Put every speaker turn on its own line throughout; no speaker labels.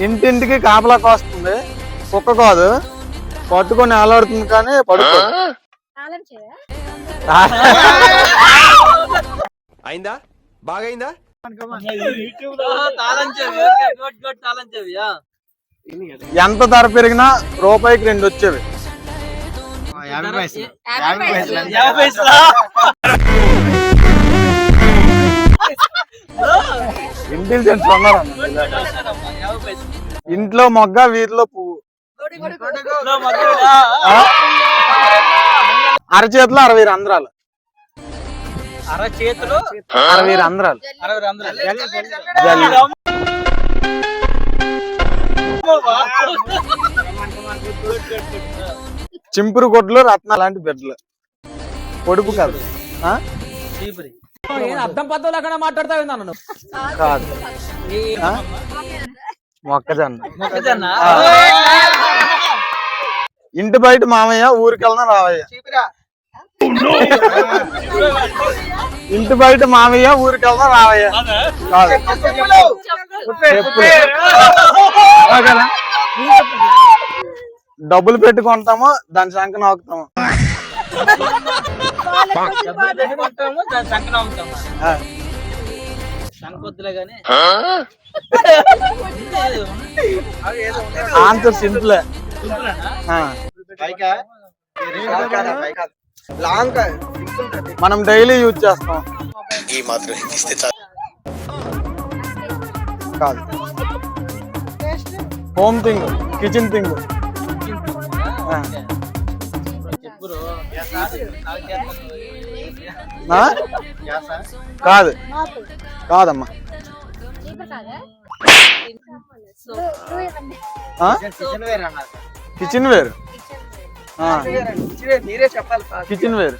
ఇంటింటికి కాపలా కాస్తుంది, కుక్క కాదు. పట్టుకొని ఆలాడుతుంది కానీ పడుకో.
అయిందా? బాగైందా?
ఎంత ధర పెరిగినా రూపాయికి 2 వచ్చేవి. ఇంటెలిజెన్స్ ఉన్నారా? ఇంట్లో మొగ్గ, వీధిలో పువ్వు. అరచేతిలో 60 రంధ్రాలు. 60 రంధ్రాలు. చింపురు కొట్లు, రత్న లాంటి బెడ్లు. పొడుపు కాదు,
అర్థం పద్ధతులు అక్కడ మాట్లాడతావు.
కాదు, మొక్కజొన్న. ఇంటి బయట మామయ్య, ఊరికెళ్ళిన రావయ్య. ఇంటి బయట మామయ్య, ఊరికెళ్ళిన రావయ్య. కాదు, డబ్బులు పెట్టుకుంటాము, దాని సంఖ్య నొక్కుతాము. Answer simple. మనం డైలీ యూజ్ చేస్తాం. కాదు, హోమ్ థింగ్, కిచెన్ థింగ్. కాదు, కాదమ్మా. Kitchenware. Kitchenware.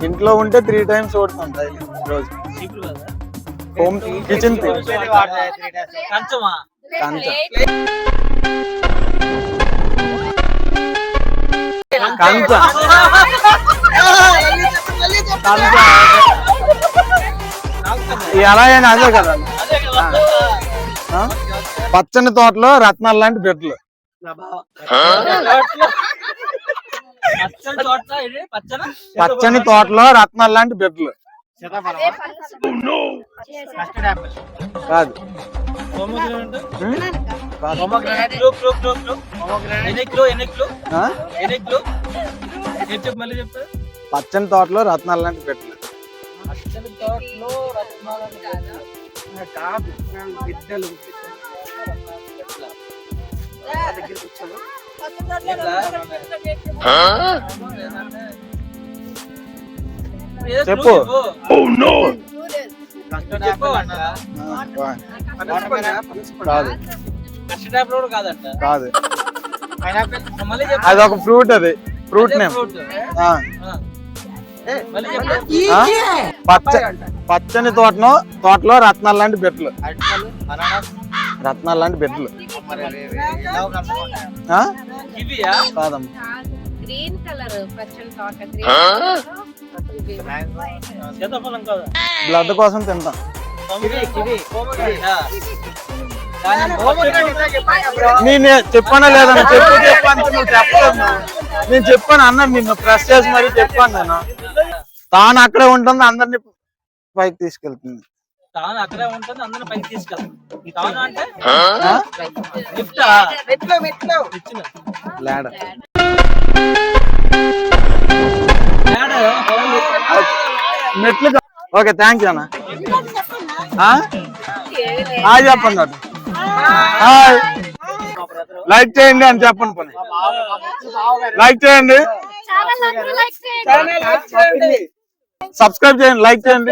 ఇంట్లో ఉంటే 3 times ఓడుతాం డైలీ రోజు. Home kitchen thing. ఎలా అయినా అదే కదా. పచ్చని తోటలో రత్నాలు లాంటి బెడ్లు. పచ్చని తోటలో రత్నాలు లాంటి బెడ్లు. కాదు, పచ్చని తోటలో రత్నాలు లాంటి బెడ్లు. చెప్పు. కాదు, అది ఒక ఫ్రూట్. అది ఫ్రూట్ నేమ్. పచ్చని తోటలో రత్నాలు లాంటి బెడ్లు. రత్నాలు లాంటి బెడ్లు. కాదమ్మా.
గ్రీన్ కలర్ పచ్చని తోట.
బ్లడ్ కోసం తింటాం. నేను చెప్పానా లేదన్నా? చెప్పాను, నువ్వు చెప్పలేదు. నేను చెప్పాను అన్న, నిన్ను ప్రెస్ చేసి మరీ చెప్పాను నేను. తాను అక్కడే ఉంటుంది, అందరినీ పైకి తీసుకెళ్తుంది. లాడర్. మెట్లు. ఓకే, థ్యాంక్ యూ అన్న. హాయ్ చెప్పండి. హాయ్, లైక్ చేయండి అని చెప్పండి. పని లైక్ చేయండి, సబ్స్క్రైబ్ చేయండి, లైక్ చేయండి.